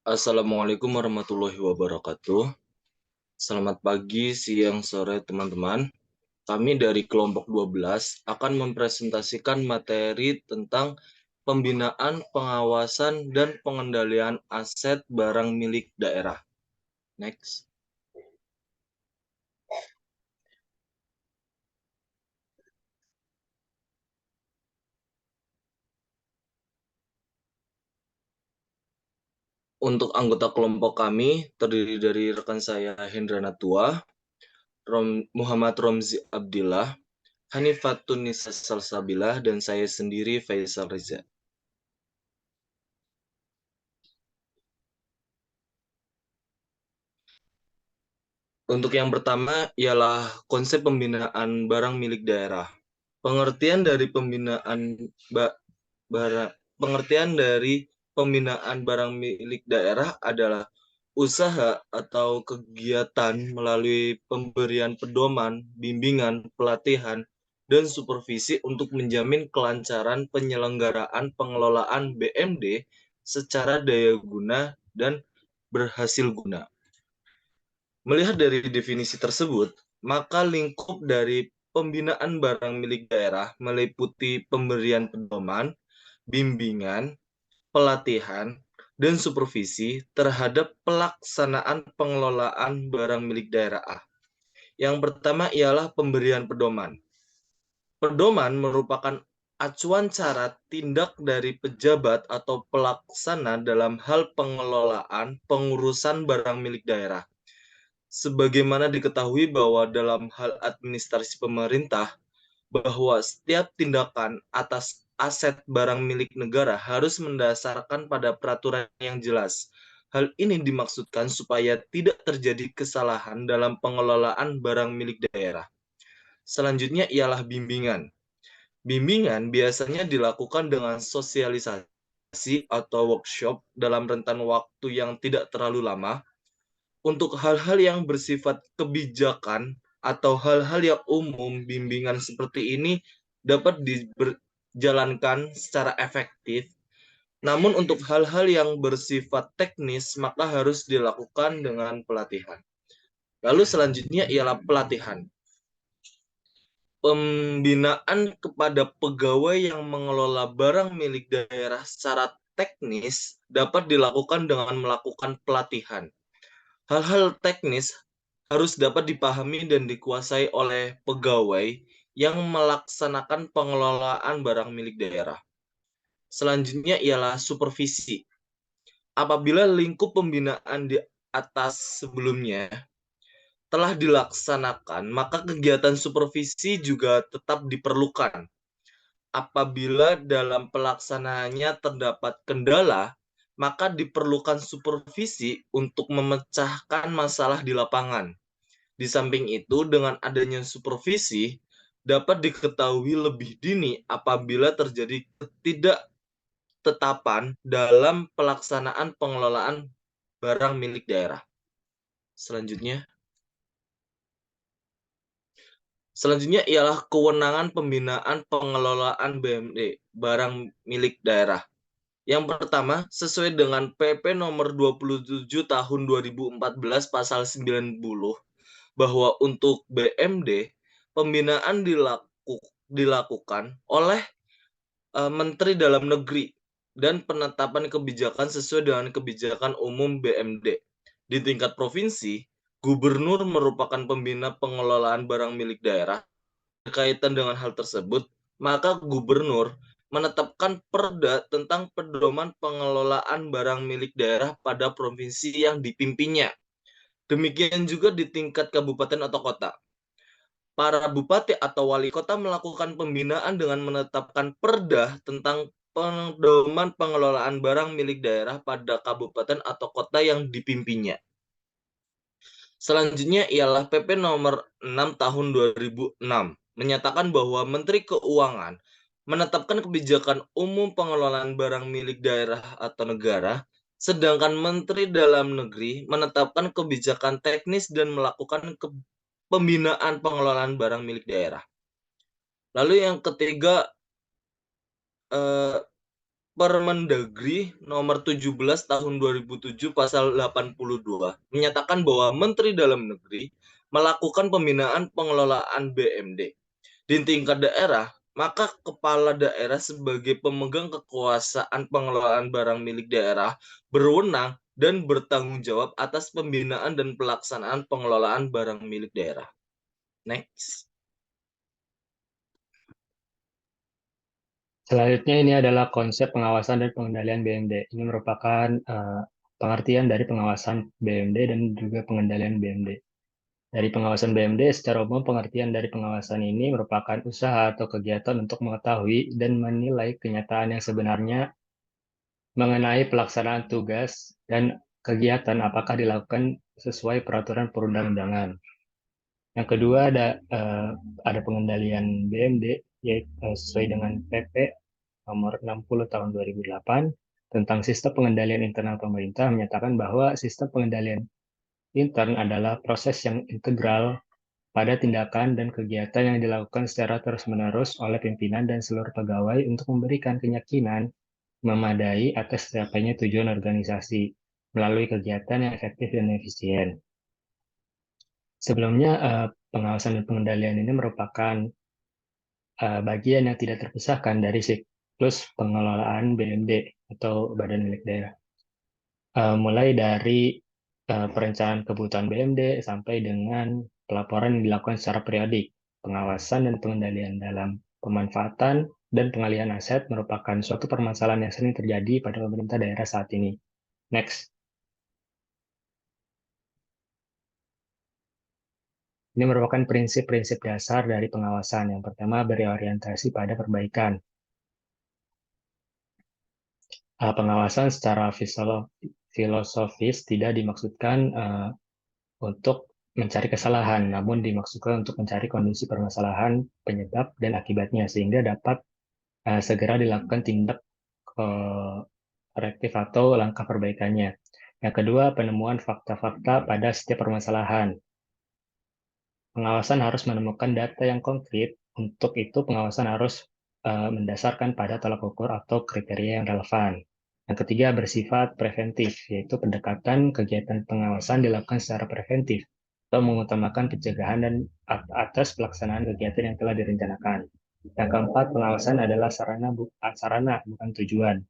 Assalamualaikum warahmatullahi wabarakatuh. Selamat pagi, siang, sore teman-teman. Kami dari kelompok 12 akan mempresentasikan materi tentang pembinaan, pengawasan, dan pengendalian aset barang milik daerah. Next. Untuk anggota kelompok kami terdiri dari rekan saya Hendra Natua, Muhammad Romzi Abdillah, Hanifatun Nisa Salsabilah, dan saya sendiri Faisal Reza. Untuk yang pertama ialah konsep pembinaan barang milik daerah. Pengertian dari pembinaan ba- pengertian dari pembinaan barang milik daerah adalah usaha atau kegiatan melalui pemberian pedoman, bimbingan, pelatihan, dan supervisi untuk menjamin kelancaran penyelenggaraan pengelolaan BMD secara daya guna dan berhasil guna. Melihat dari definisi tersebut, maka lingkup dari pembinaan barang milik daerah meliputi pemberian pedoman, bimbingan, pelatihan, dan supervisi terhadap pelaksanaan pengelolaan barang milik daerah. Yang pertama ialah pemberian pedoman. Pedoman merupakan acuan cara tindak dari pejabat atau pelaksana dalam hal pengelolaan pengurusan barang milik daerah. Sebagaimana diketahui bahwa dalam hal administrasi pemerintah, bahwa setiap tindakan atas aset barang milik negara harus mendasarkan pada peraturan yang jelas. Hal ini dimaksudkan supaya tidak terjadi kesalahan dalam pengelolaan barang milik daerah. Selanjutnya ialah bimbingan. Bimbingan biasanya dilakukan dengan sosialisasi atau workshop dalam rentan waktu yang tidak terlalu lama untuk hal-hal yang bersifat kebijakan atau hal-hal yang umum. Bimbingan seperti ini dapat dijalankan secara efektif. Namun untuk hal-hal yang bersifat teknis, maka harus dilakukan dengan pelatihan. Lalu selanjutnya ialah pelatihan. Pembinaan kepada pegawai yang mengelola barang milik daerah secara teknis dapat dilakukan dengan melakukan pelatihan. Hal-hal teknis harus dapat dipahami dan dikuasai oleh pegawai yang melaksanakan pengelolaan barang milik daerah. Selanjutnya ialah supervisi. Apabila lingkup pembinaan di atas sebelumnya telah dilaksanakan, maka kegiatan supervisi juga tetap diperlukan. Apabila dalam pelaksanaannya terdapat kendala, maka diperlukan supervisi untuk memecahkan masalah di lapangan. Di samping itu, dengan adanya supervisi, dapat diketahui lebih dini apabila terjadi ketidaktetapan dalam pelaksanaan pengelolaan barang milik daerah. Selanjutnya, ialah kewenangan pembinaan pengelolaan BMD, barang milik daerah. Yang pertama, sesuai dengan PP nomor 27 tahun 2014 pasal 90, bahwa untuk BMD, pembinaan dilakukan oleh Menteri Dalam Negeri dan penetapan kebijakan sesuai dengan kebijakan umum BMD. Di tingkat provinsi, gubernur merupakan pembina pengelolaan barang milik daerah. Berkaitan dengan hal tersebut, maka gubernur menetapkan perda tentang pedoman pengelolaan barang milik daerah pada provinsi yang dipimpinnya. Demikian juga di tingkat kabupaten atau kota. Para bupati atau wali kota melakukan pembinaan dengan menetapkan perda tentang pedoman pengelolaan barang milik daerah pada kabupaten atau kota yang dipimpinnya. Selanjutnya ialah PP nomor 6 tahun 2006 menyatakan bahwa Menteri Keuangan menetapkan kebijakan umum pengelolaan barang milik daerah atau negara, sedangkan Menteri Dalam Negeri menetapkan kebijakan teknis dan melakukan pembinaan pengelolaan barang milik daerah. Lalu yang ketiga, Permendagri nomor 17 tahun 2007 pasal 82 menyatakan bahwa Menteri Dalam Negeri melakukan pembinaan pengelolaan BMD di tingkat daerah, maka kepala daerah sebagai pemegang kekuasaan pengelolaan barang milik daerah berwenang dan bertanggung jawab atas pembinaan dan pelaksanaan pengelolaan barang milik daerah. Next. Selanjutnya ini adalah konsep pengawasan dan pengendalian BMD. Ini merupakan pengertian dari pengawasan BMD dan juga pengendalian BMD. Dari pengawasan BMD, secara umum pengertian dari pengawasan ini merupakan usaha atau kegiatan untuk mengetahui dan menilai kenyataan yang sebenarnya mengenai pelaksanaan tugas dan kegiatan apakah dilakukan sesuai peraturan perundang-undangan. Yang kedua ada pengendalian BMD yaitu sesuai dengan PP nomor 60 tahun 2008 tentang sistem pengendalian internal pemerintah menyatakan bahwa sistem pengendalian intern adalah proses yang integral pada tindakan dan kegiatan yang dilakukan secara terus-menerus oleh pimpinan dan seluruh pegawai untuk memberikan keyakinan memadai atas tercapainya tujuan organisasi melalui kegiatan yang efektif dan efisien. Sebelumnya, pengawasan dan pengendalian ini merupakan bagian yang tidak terpisahkan dari siklus pengelolaan BMD atau Badan Milik Daerah. Mulai dari perencanaan kebutuhan BMD sampai dengan pelaporan yang dilakukan secara periodik. Pengawasan dan pengendalian dalam pemanfaatan dan pengalihan aset merupakan suatu permasalahan yang sering terjadi pada pemerintah daerah saat ini. Next. Ini merupakan prinsip-prinsip dasar dari pengawasan. Yang pertama, berorientasi pada perbaikan. Pengawasan secara filosofis tidak dimaksudkan untuk mencari kesalahan, namun dimaksudkan untuk mencari kondisi permasalahan, penyebab, dan akibatnya, sehingga dapat segera dilakukan tindak korektif atau langkah perbaikannya. Yang kedua, penemuan fakta-fakta pada setiap permasalahan. Pengawasan harus menemukan data yang konkret. Untuk itu, pengawasan harus mendasarkan pada tolak ukur atau kriteria yang relevan. Yang ketiga, bersifat preventif, yaitu pendekatan kegiatan pengawasan dilakukan secara preventif atau mengutamakan pencegahan dan atas pelaksanaan kegiatan yang telah direncanakan. Yang keempat, pengawasan adalah sarana bukan tujuan.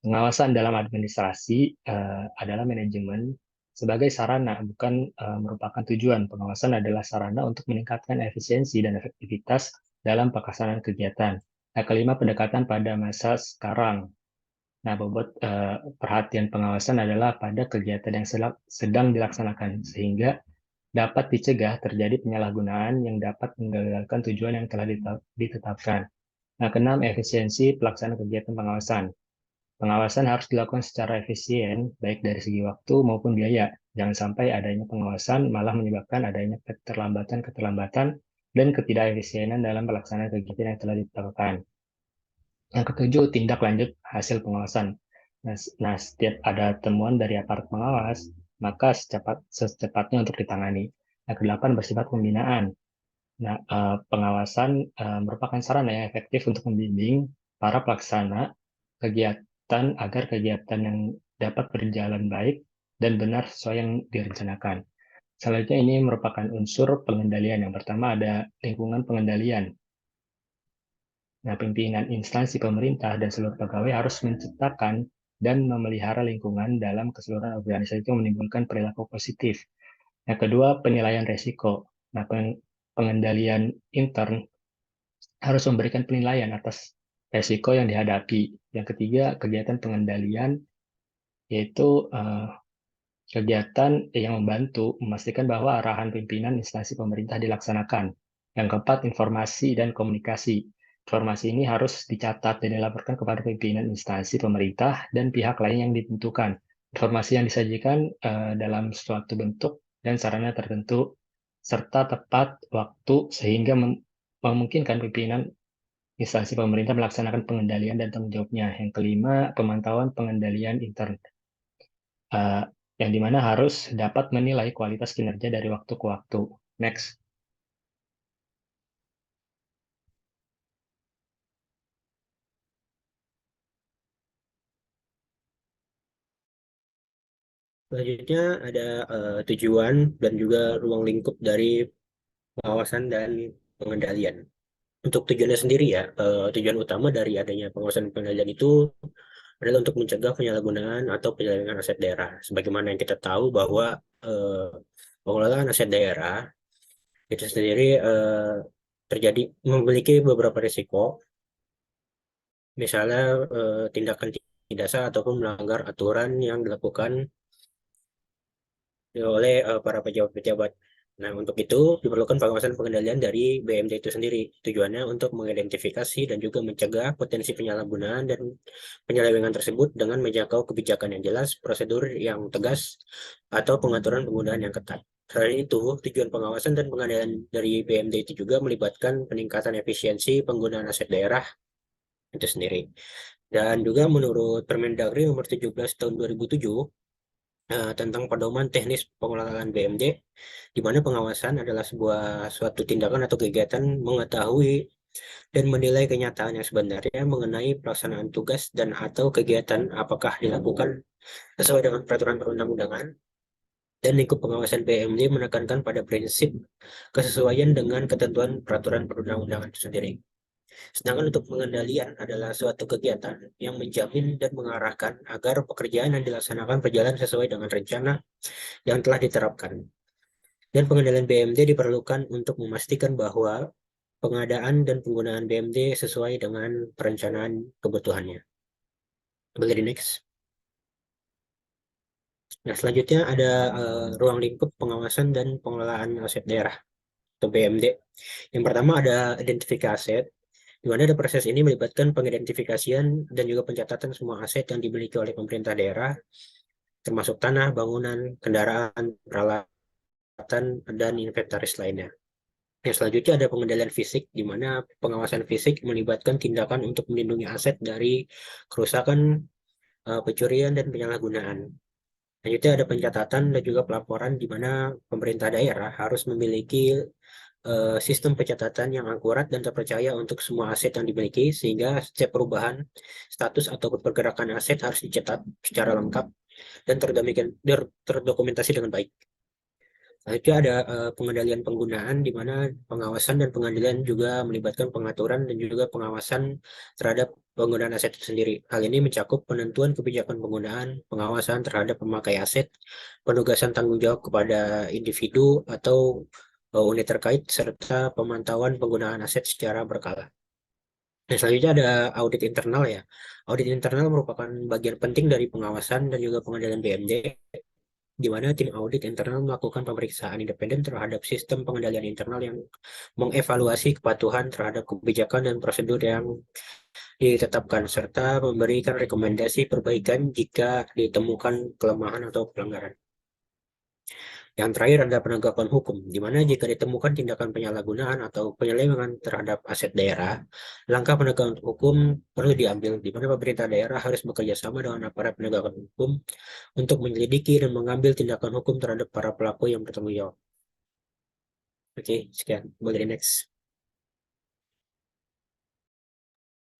Pengawasan dalam administrasi adalah manajemen sebagai sarana, bukan merupakan tujuan. Pengawasan adalah sarana untuk meningkatkan efisiensi dan efektivitas dalam pelaksanaan kegiatan. Yang kelima, pendekatan pada masa sekarang. Nah, bobot perhatian pengawasan adalah pada kegiatan yang sedang dilaksanakan, sehingga dapat dicegah terjadi penyalahgunaan yang dapat menggagalkan tujuan yang telah ditetapkan. Nah, keenam, efisiensi pelaksanaan kegiatan pengawasan. Pengawasan harus dilakukan secara efisien, baik dari segi waktu maupun biaya. Jangan sampai adanya pengawasan malah menyebabkan adanya keterlambatan dan ketidakefisienan dalam pelaksanaan kegiatan yang telah ditetapkan. Yang ketujuh, tindak lanjut hasil pengawasan. Nah, setiap ada temuan dari aparat pengawas, maka secepatnya untuk ditangani. Yang kedelapan, bersifat pembinaan. Nah, pengawasan merupakan sarana yang efektif untuk membimbing para pelaksana kegiatan agar kegiatan yang dapat berjalan baik dan benar sesuai yang direncanakan. Selanjutnya ini merupakan unsur pengendalian. Yang pertama ada lingkungan pengendalian. Nah, pimpinan instansi pemerintah dan seluruh pegawai harus menciptakan dan memelihara lingkungan dalam keseluruhan organisasi yang menimbulkan perilaku positif. Yang kedua, penilaian resiko. Nah, pengendalian intern harus memberikan penilaian atas resiko yang dihadapi. Yang ketiga, kegiatan pengendalian yaitu kegiatan yang membantu memastikan bahwa arahan pimpinan instansi pemerintah dilaksanakan. Yang keempat, informasi dan komunikasi. Informasi ini harus dicatat dan dilaporkan kepada pimpinan instansi pemerintah dan pihak lain yang ditentukan. Informasi yang disajikan dalam suatu bentuk dan sarana tertentu serta tepat waktu sehingga memungkinkan pimpinan instansi pemerintah melaksanakan pengendalian dan tanggung jawabnya. Yang kelima, pemantauan pengendalian intern. Yang dimana harus dapat menilai kualitas kinerja dari waktu ke waktu. Next. Selanjutnya ada tujuan dan juga ruang lingkup dari pengawasan dan pengendalian. Untuk tujuannya sendiri ya, tujuan utama dari adanya pengawasan dan pengendalian itu adalah untuk mencegah penyalahgunaan atau penyelewengan aset daerah. Sebagaimana yang kita tahu bahwa eh, pengelolaan aset daerah itu sendiri terjadi memiliki beberapa risiko, misalnya tindakan tidak sah ataupun melanggar aturan yang dilakukan oleh para pejabat-pejabat. Nah, untuk itu diperlukan pengawasan pengendalian dari BMD itu sendiri. Tujuannya untuk mengidentifikasi dan juga mencegah potensi penyalahgunaan dan penyelewengan tersebut dengan menjangkau kebijakan yang jelas, prosedur yang tegas, atau pengaturan penggunaan yang ketat. Selain itu, tujuan pengawasan dan pengendalian dari BMD itu juga melibatkan peningkatan efisiensi penggunaan aset daerah itu sendiri. Dan juga menurut Permendagri nomor 17 tahun 2007, tentang pedoman teknis pengelolaan BMD, di mana pengawasan adalah suatu tindakan atau kegiatan mengetahui dan menilai kenyataan yang sebenarnya mengenai pelaksanaan tugas dan atau kegiatan apakah dilakukan sesuai dengan peraturan perundang-undangan. Dan lingkup pengawasan BMD menekankan pada prinsip kesesuaian dengan ketentuan peraturan perundang-undangan itu sendiri. Sedangkan untuk pengendalian adalah suatu kegiatan yang menjamin dan mengarahkan agar pekerjaan yang dilaksanakan berjalan sesuai dengan rencana yang telah diterapkan. Dan pengendalian BMD diperlukan untuk memastikan bahwa pengadaan dan penggunaan BMD sesuai dengan perencanaan kebutuhannya. Boleh di next. Nah, selanjutnya ada ruang lingkup pengawasan dan pengelolaan aset daerah atau BMD. Yang pertama ada identifikasi aset, di mana ada proses ini melibatkan pengidentifikasian dan juga pencatatan semua aset yang dimiliki oleh pemerintah daerah, termasuk tanah, bangunan, kendaraan, peralatan, dan inventaris lainnya. Yang selanjutnya ada pengendalian fisik, di mana pengawasan fisik melibatkan tindakan untuk melindungi aset dari kerusakan, pencurian, dan penyalahgunaan. Selanjutnya ada pencatatan dan juga pelaporan, di mana pemerintah daerah harus memiliki sistem pencatatan yang akurat dan terpercaya untuk semua aset yang dimiliki, sehingga setiap perubahan status atau pergerakan aset harus dicatat secara lengkap dan terdokumentasi dengan baik. Selanjutnya ada pengendalian penggunaan, di mana pengawasan dan pengendalian juga melibatkan pengaturan dan juga pengawasan terhadap penggunaan aset itu sendiri. Hal ini mencakup penentuan kebijakan penggunaan, pengawasan terhadap pemakai aset, penugasan tanggung jawab kepada individu atau unit terkait, serta pemantauan penggunaan aset secara berkala. Nah, selanjutnya ada audit internal ya. Audit internal merupakan bagian penting dari pengawasan dan juga pengendalian BMD, di mana tim audit internal melakukan pemeriksaan independen terhadap sistem pengendalian internal yang mengevaluasi kepatuhan terhadap kebijakan dan prosedur yang ditetapkan, serta memberikan rekomendasi perbaikan jika ditemukan kelemahan atau pelanggaran. Yang terakhir ada penegakan hukum, di mana jika ditemukan tindakan penyalahgunaan atau penyelewengan terhadap aset daerah, langkah penegakan hukum perlu diambil, di mana pemerintah daerah harus bekerja sama dengan aparat penegakan hukum untuk menyelidiki dan mengambil tindakan hukum terhadap para pelaku yang bertanggung jawab. Oke, sekian. Boleh next.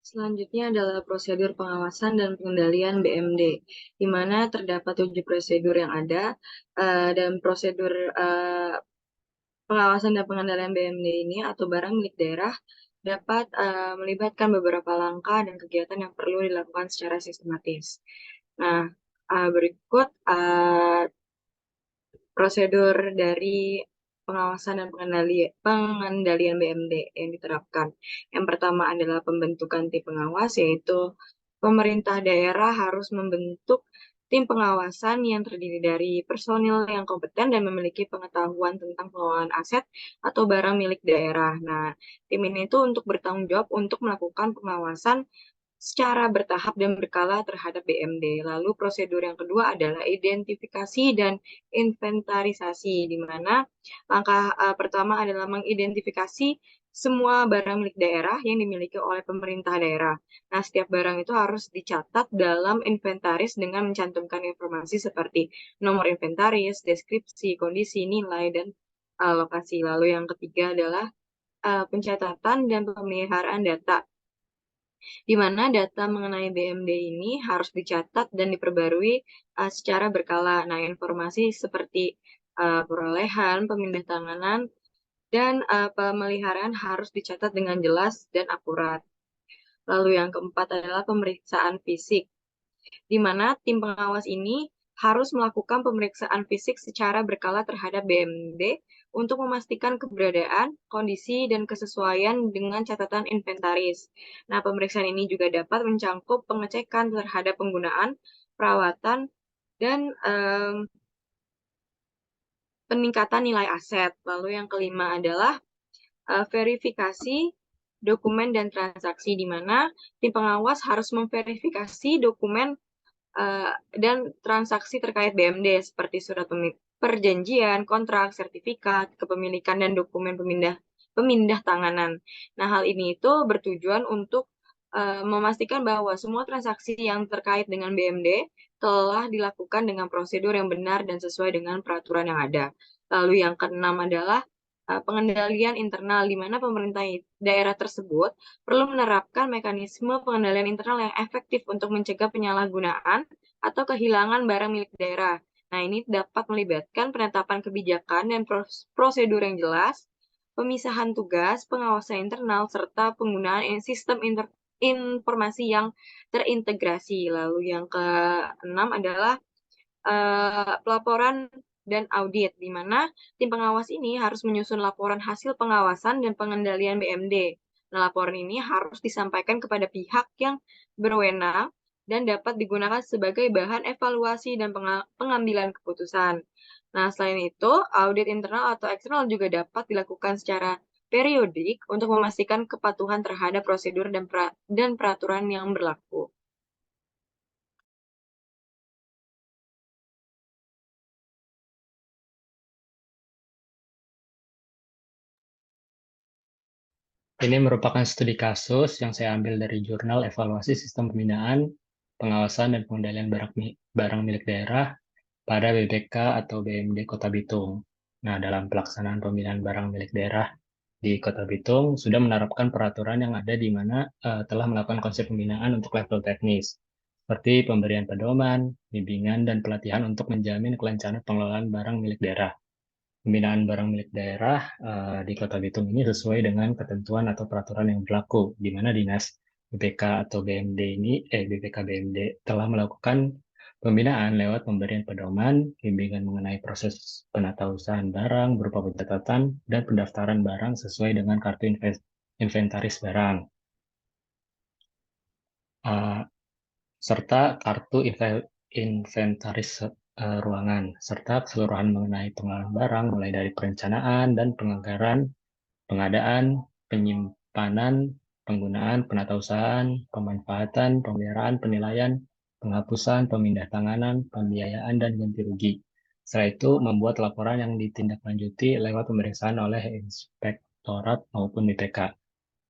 Selanjutnya adalah prosedur pengawasan dan pengendalian BMD, di mana terdapat 7 prosedur yang ada, dan prosedur pengawasan dan pengendalian BMD ini atau barang milik daerah dapat melibatkan beberapa langkah dan kegiatan yang perlu dilakukan secara sistematis. Nah, berikut prosedur dari pengawasan dan pengendalian BMD yang diterapkan. Yang pertama adalah pembentukan tim pengawas, yaitu pemerintah daerah harus membentuk tim pengawasan yang terdiri dari personil yang kompeten dan memiliki pengetahuan tentang pengelolaan aset atau barang milik daerah. Nah, tim ini itu untuk bertanggung jawab untuk melakukan pengawasan secara bertahap dan berkala terhadap BMD. Lalu prosedur yang kedua adalah identifikasi dan inventarisasi, di mana langkah pertama adalah mengidentifikasi semua barang milik daerah yang dimiliki oleh pemerintah daerah. Nah, setiap barang itu harus dicatat dalam inventaris dengan mencantumkan informasi seperti nomor inventaris, deskripsi, kondisi, nilai, dan lokasi. Lalu yang ketiga adalah pencatatan dan pemeliharaan data. di mana data mengenai BMD ini harus dicatat dan diperbarui secara berkala. Nah, informasi seperti perolehan, pemindahantanganan, dan pemeliharaan harus dicatat dengan jelas dan akurat. Lalu yang keempat adalah pemeriksaan fisik, di mana tim pengawas ini harus melakukan pemeriksaan fisik secara berkala terhadap BMD untuk memastikan keberadaan, kondisi, dan kesesuaian dengan catatan inventaris. Nah, pemeriksaan ini juga dapat mencakup pengecekan terhadap penggunaan, perawatan, dan peningkatan nilai aset. Lalu yang kelima adalah verifikasi dokumen dan transaksi, di mana tim pengawas harus memverifikasi dokumen dan transaksi terkait BMD seperti surat perjanjian, kontrak, sertifikat, kepemilikan, dan dokumen pemindah tanganan. Nah, hal ini itu bertujuan untuk memastikan bahwa semua transaksi yang terkait dengan BMD telah dilakukan dengan prosedur yang benar dan sesuai dengan peraturan yang ada. Lalu yang keenam adalah pengendalian internal, di mana pemerintah daerah tersebut perlu menerapkan mekanisme pengendalian internal yang efektif untuk mencegah penyalahgunaan atau kehilangan barang milik daerah. Nah, ini dapat melibatkan penetapan kebijakan dan prosedur yang jelas, pemisahan tugas, pengawasan internal, serta penggunaan sistem informasi yang terintegrasi. Lalu yang keenam adalah pelaporan dan audit, di mana tim pengawas ini harus menyusun laporan hasil pengawasan dan pengendalian BMD. Nah, laporan ini harus disampaikan kepada pihak yang berwenang dan dapat digunakan sebagai bahan evaluasi dan pengambilan keputusan. Nah, selain itu, audit internal atau eksternal juga dapat dilakukan secara periodik untuk memastikan kepatuhan terhadap prosedur dan peraturan yang berlaku. Ini merupakan studi kasus yang saya ambil dari jurnal evaluasi sistem pembinaan, pengawasan, dan pengendalian barang milik daerah pada BPK atau BMD Kota Bitung. Nah, dalam pelaksanaan pembinaan barang milik daerah di Kota Bitung sudah menerapkan peraturan yang ada di mana telah melakukan konsep pembinaan untuk level teknis, seperti pemberian pedoman, bimbingan, dan pelatihan untuk menjamin kelancaran pengelolaan barang milik daerah. Pembinaan barang milik daerah di Kota Bitung ini sesuai dengan ketentuan atau peraturan yang berlaku, di mana Dinas BPK atau BMD BPK BMD telah melakukan pembinaan lewat pemberian pedoman, bimbingan mengenai proses penatausahaan barang berupa pencatatan dan pendaftaran barang sesuai dengan kartu inventaris barang, serta kartu inventaris ruangan, serta keseluruhan mengenai pengelolaan barang mulai dari perencanaan dan penganggaran, pengadaan, penyimpanan, penggunaan, penatausahaan, pemanfaatan, pemeliharaan, penilaian, penghapusan, pemindahantanganan, pembiayaan, dan ganti rugi. Setelah itu membuat laporan yang ditindaklanjuti lewat pemeriksaan oleh inspektorat maupun BPK.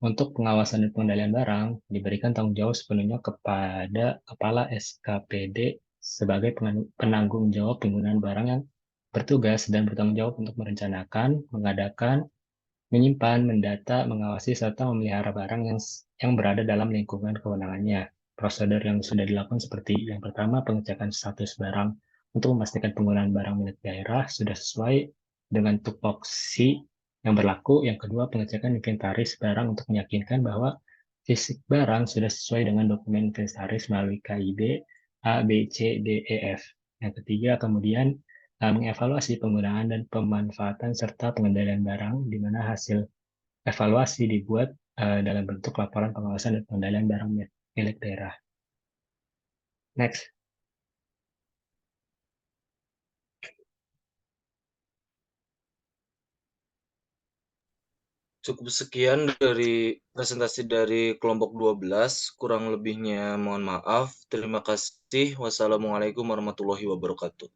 Untuk pengawasan dan pengendalian barang, diberikan tanggung jawab sepenuhnya kepada Kepala SKPD sebagai penanggung jawab penggunaan barang yang bertugas dan bertanggung jawab untuk merencanakan, mengadakan, menyimpan, mendata, mengawasi, serta memelihara barang yang berada dalam lingkungan kewenangannya. Prosedur yang sudah dilakukan seperti yang pertama, pengecekan status barang untuk memastikan penggunaan barang milik daerah sudah sesuai dengan tupoksi yang berlaku. Yang kedua, pengecekan inventaris barang untuk meyakinkan bahwa fisik barang sudah sesuai dengan dokumen inventaris melalui KIB A, B, C, D, E, F. Yang ketiga, kemudian mengevaluasi penggunaan dan pemanfaatan serta pengendalian barang, di mana hasil evaluasi dibuat dalam bentuk laporan pengawasan dan pengendalian barang milik daerah. Next. Cukup sekian dari presentasi dari kelompok 12, kurang lebihnya mohon maaf. Terima kasih. Wassalamualaikum warahmatullahi wabarakatuh.